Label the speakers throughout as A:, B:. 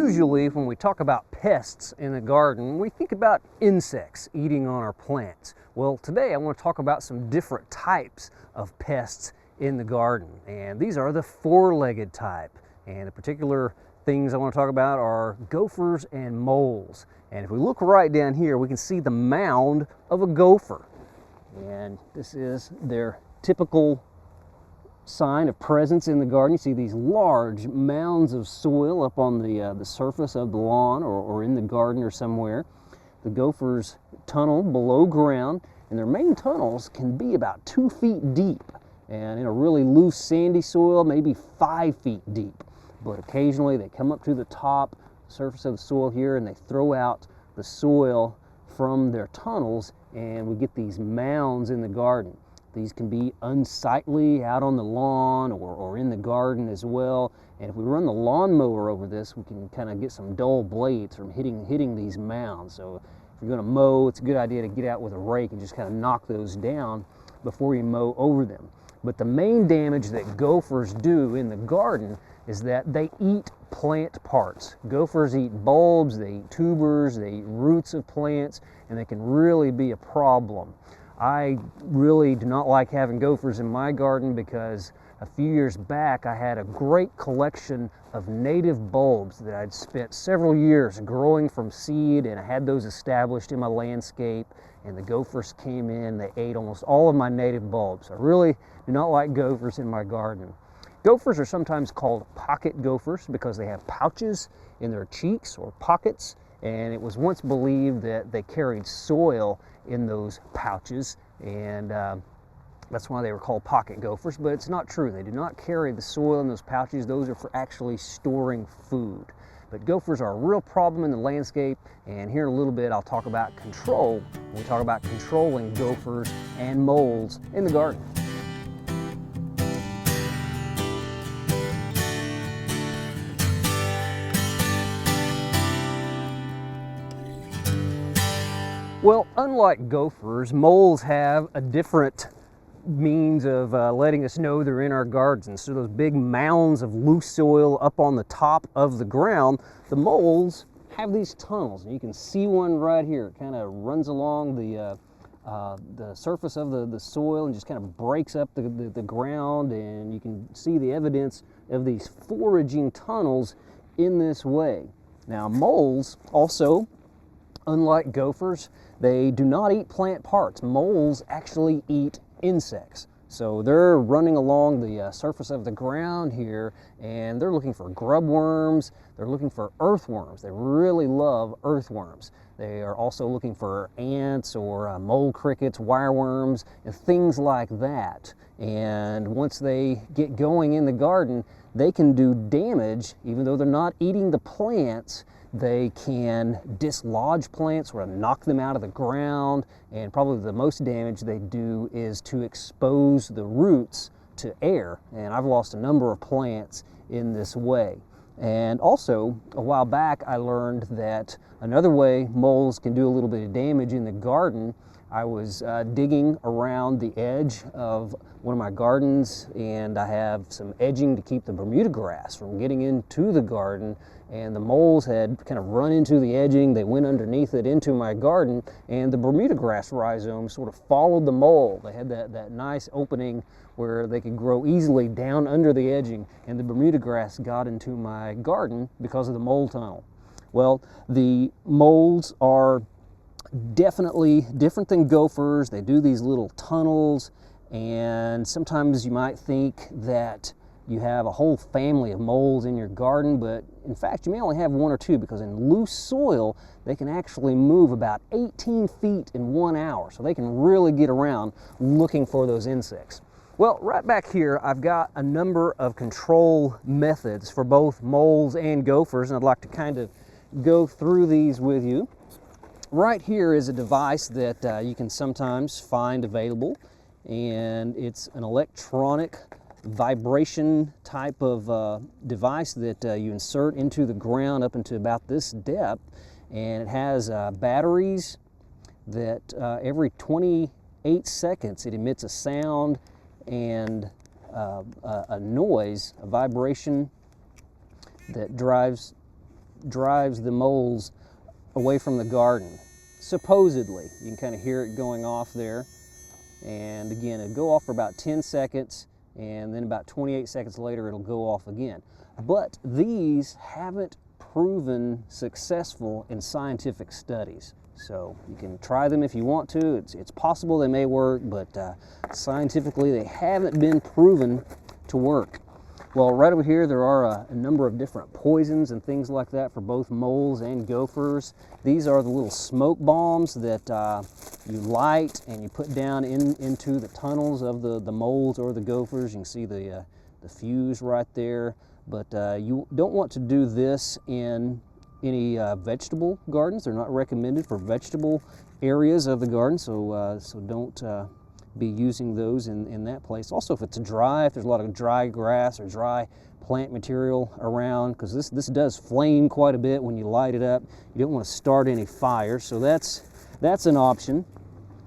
A: Usually when we talk about pests in the garden, we think about insects eating on our plants. Well, today I want to talk about some different types of pests in the garden, and these are the four-legged type. And the particular things I want to talk about are gophers and moles. And if we look right down here, we can see the mound of a gopher. And this is their typical sign of presence in the garden. You see these large mounds of soil up on the surface of the lawn or in the garden or somewhere. The gophers tunnel below ground, and their main tunnels can be about 2 feet deep, and in a really loose sandy soil, maybe 5 feet deep. But occasionally they come up to the top surface of the soil here and they throw out the soil from their tunnels, and we get these mounds in the garden. These can be unsightly out on the lawn or in the garden as well. And if we run the lawnmower over this, we can kind of get some dull blades from hitting these mounds. So if you're going to mow, it's a good idea to get out with a rake and just kind of knock those down before you mow over them. But the main damage that gophers do in the garden is that they eat plant parts. Gophers eat bulbs, they eat tubers, they eat roots of plants, and they can really be a problem. I really do not like having gophers in my garden because a few years back I had a great collection of native bulbs that I'd spent several years growing from seed, and I had those established in my landscape, and the gophers came in, they ate almost all of my native bulbs. I really do not like gophers in my garden. Gophers are sometimes called pocket gophers because they have pouches in their cheeks or pockets, and it was once believed that they carried soil in those pouches, and that's why they were called pocket gophers, but it's not true. They do not carry the soil in those pouches. Those are for actually storing food. But gophers are a real problem in the landscape, and here in a little bit I'll talk about control when we talk about controlling gophers and moles in the garden. Well, unlike gophers, moles have a different means of letting us know they're in our gardens. So those big mounds of loose soil up on the top of the ground, the moles have these tunnels, and you can see one right here. It kind of runs along the surface of the soil and just kind of breaks up the ground, and you can see the evidence of these foraging tunnels in this way. Now, moles also, unlike gophers, they do not eat plant parts. Moles actually eat insects. So they're running along the surface of the ground here, and they're looking for grub worms, they're looking for earthworms. They really love earthworms. They are also looking for ants or mole crickets, wireworms, and things like that. And once they get going in the garden, they can do damage. Even though they're not eating the plants, they can dislodge plants or knock them out of the ground, and probably the most damage they do is to expose the roots to air, and I've lost a number of plants in this way. And also, a while back I learned that another way moles can do a little bit of damage in the garden. I was digging around the edge of one of my gardens, and I have some edging to keep the Bermuda grass from getting into the garden, and the moles had kind of run into the edging. They went underneath it into my garden, and the Bermuda grass rhizomes sort of followed the mole. They had that nice opening where they could grow easily down under the edging, and the Bermuda grass got into my garden because of the mole tunnel. Well, the moles are definitely different than gophers. They do these little tunnels, and sometimes you might think that you have a whole family of moles in your garden, but in fact you may only have one or two, because in loose soil they can actually move about 18 feet in 1 hour, so they can really get around looking for those insects. Well, right back here I've got a number of control methods for both moles and gophers, and I'd like to kind of go through these with you. Right here is a device that you can sometimes find available, and it's an electronic vibration type of device that you insert into the ground up into about this depth, and it has batteries that every 28 seconds it emits a sound and a noise, a vibration that drives drives the moles away from the garden. Supposedly, you can kind of hear it going off there. And again, it'll go off for about 10 seconds, and then about 28 seconds later it'll go off again. But these haven't proven successful in scientific studies. So you can try them if you want to. It's possible they may work, but scientifically they haven't been proven to work. Well, right over here there are a number of different poisons and things like that for both moles and gophers. These are the little smoke bombs that you light and you put down into the tunnels of the moles or the gophers. You can see the fuse right there. But you don't want to do this in any vegetable gardens. They're not recommended for vegetable areas of the garden, so don't be using those in that place. Also, if it's dry, if there's a lot of dry grass or dry plant material around, because this does flame quite a bit when you light it up. You don't want to start any fires, so that's an option.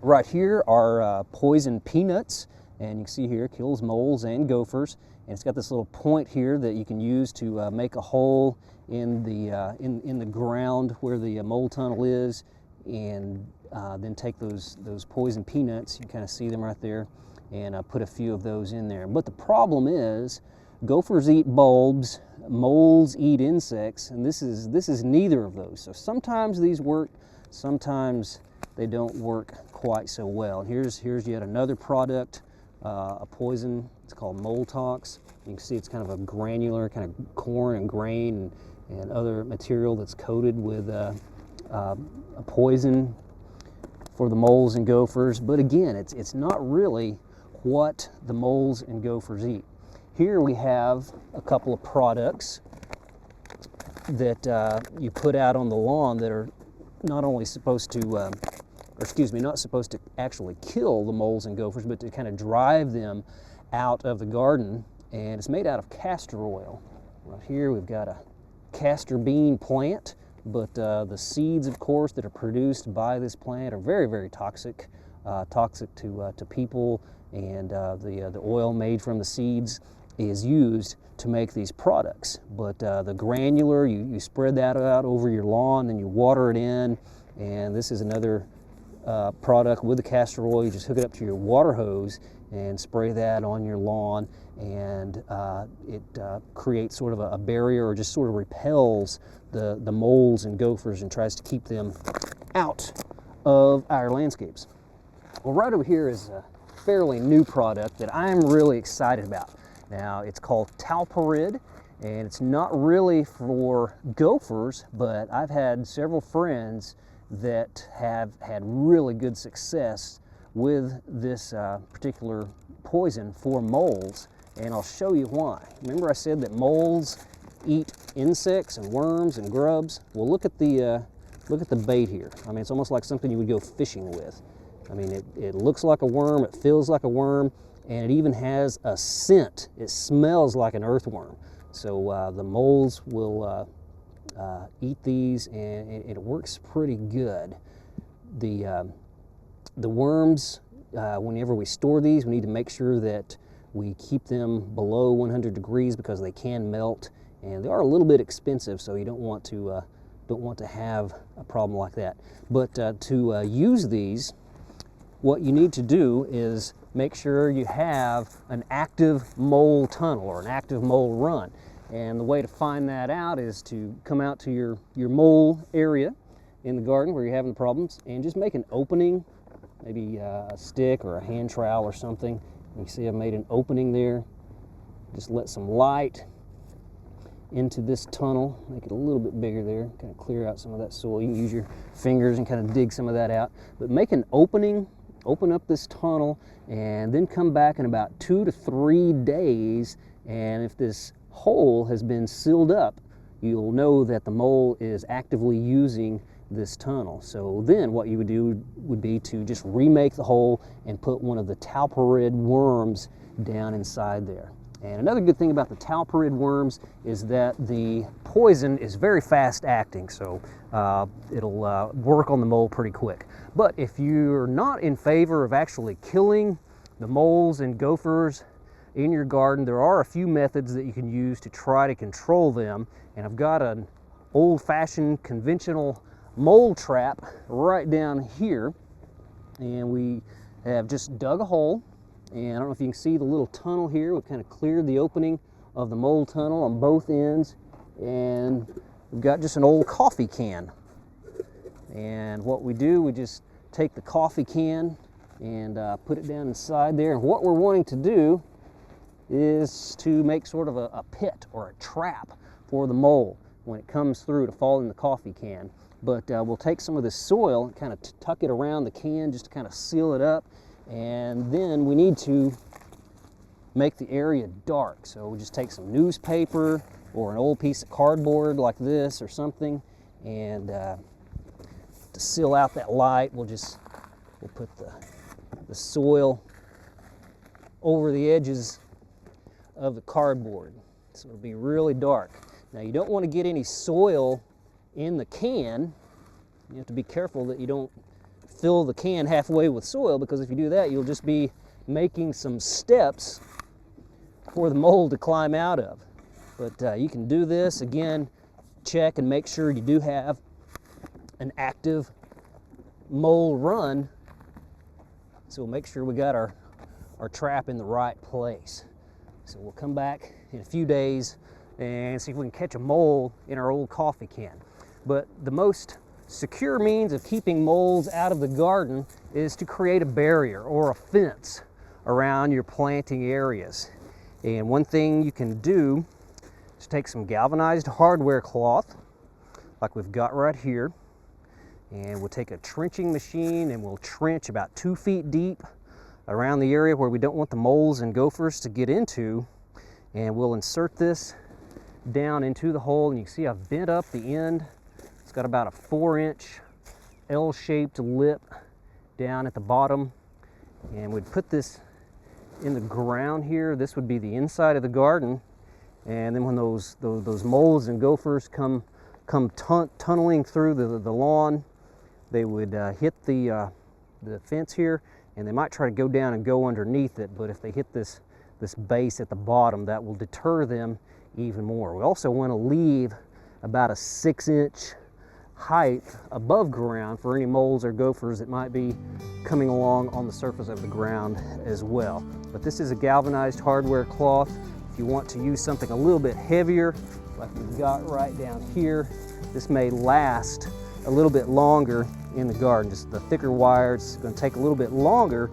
A: Right here are poison peanuts, and you can see here kills moles and gophers. And it's got this little point here that you can use to make a hole in the ground where the mole tunnel is, and then take those poison peanuts. You can kind of see them right there, and put a few of those in there. But the problem is, gophers eat bulbs, moles eat insects, and this is neither of those. So sometimes these work, sometimes they don't work quite so well. And here's yet another product, a poison. It's called Mole Tox. You can see it's kind of a granular, kind of corn and grain and other material that's coated with a poison for the moles and gophers. But again, it's not really what the moles and gophers eat. Here we have a couple of products that you put out on the lawn that are not only supposed to, not supposed to actually kill the moles and gophers, but to kind of drive them out of the garden. And it's made out of castor oil. Right here we've got a castor bean plant, but the seeds, of course, that are produced by this plant are very, very toxic, to people, and the oil made from the seeds is used to make these products. But the granular, you spread that out over your lawn, and you water it in, and this is another product with the castor oil. You just hook it up to your water hose and spray that on your lawn, and it creates sort of a barrier, or just sort of repels the moles and gophers and tries to keep them out of our landscapes. Well, right over here is a fairly new product that I'm really excited about. Now, it's called Talparid, and it's not really for gophers, but I've had several friends that have had really good success with this particular poison for moles, and I'll show you why. Remember I said that moles eat insects and worms and grubs? Well, look at the bait here. I mean, it's almost like something you would go fishing with. I mean, it looks like a worm, it feels like a worm, and it even has a scent. It smells like an earthworm. So the moles will eat these, and it works pretty good. The worms, whenever we store these, we need to make sure that we keep them below 100 degrees because they can melt, and they are a little bit expensive, so you don't want to have a problem like that. But to use these, what you need to do is make sure you have an active mole tunnel or an active mole run. And the way to find that out is to come out to your mole area in the garden where you're having the problems, and just make an opening, maybe a stick or a hand trowel or something. You see I've made an opening there. Just let some light into this tunnel, make it a little bit bigger there, kind of clear out some of that soil. You can use your fingers and kind of dig some of that out. But make an opening, open up this tunnel, and then come back in about 2 to 3 days, and if this hole has been sealed up, you'll know that the mole is actively using this tunnel. So then what you would do would be to just remake the hole and put one of the Talparid worms down inside there. And another good thing about the Talparid worms is that the poison is very fast acting, so it'll work on the mole pretty quick. But if you're not in favor of actually killing the moles and gophers in your garden, there are a few methods that you can use to try to control them, and I've got an old-fashioned conventional mole trap right down here. And we have just dug a hole, and I don't know if you can see the little tunnel here. We kind of cleared the opening of the mole tunnel on both ends, and we've got just an old coffee can. And what we do, we just take the coffee can and put it down inside there. And what we're wanting to do is to make sort of a pit or a trap for the mole when it comes through to fall in the coffee can. But we'll take some of this soil and kind of tuck it around the can just to kind of seal it up. And then we need to make the area dark. So we just take some newspaper or an old piece of cardboard like this or something, and to seal out that light, we'll put the soil over the edges of the cardboard. So it'll be really dark. Now you don't want to get any soil in the can. You have to be careful that you don't fill the can halfway with soil, because if you do that, you'll just be making some steps for the mole to climb out of. But you can do this. Again, check and make sure you do have an active mole run. So we'll make sure we got our trap in the right place. So we'll come back in a few days and see if we can catch a mole in our old coffee can. But the most secure means of keeping moles out of the garden is to create a barrier or a fence around your planting areas. And one thing you can do is take some galvanized hardware cloth like we've got right here, and we'll take a trenching machine and we'll trench about 2 feet deep around the area where we don't want the moles and gophers to get into, and we'll insert this down into the hole. And you can see I've bent up the end. It's got about a 4-inch L-shaped lip down at the bottom, and we'd put this in the ground here. This would be the inside of the garden, and then when those moles and gophers come tunneling through the lawn, they would hit the fence here, and they might try to go down and go underneath it. But if they hit this base at the bottom, that will deter them even more. We also want to leave about a 6-inch height above ground for any moles or gophers that might be coming along on the surface of the ground as well. But this is a galvanized hardware cloth. If you want to use something a little bit heavier, like we've got right down here, this may last a little bit longer in the garden. Just the thicker wire, it's going to take a little bit longer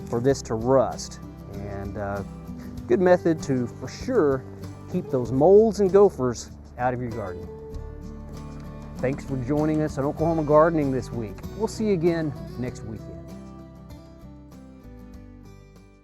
A: for this to rust. And good method to, for sure, keep those moles and gophers out of your garden. Thanks for joining us on Oklahoma Gardening this week. We'll see you again next weekend.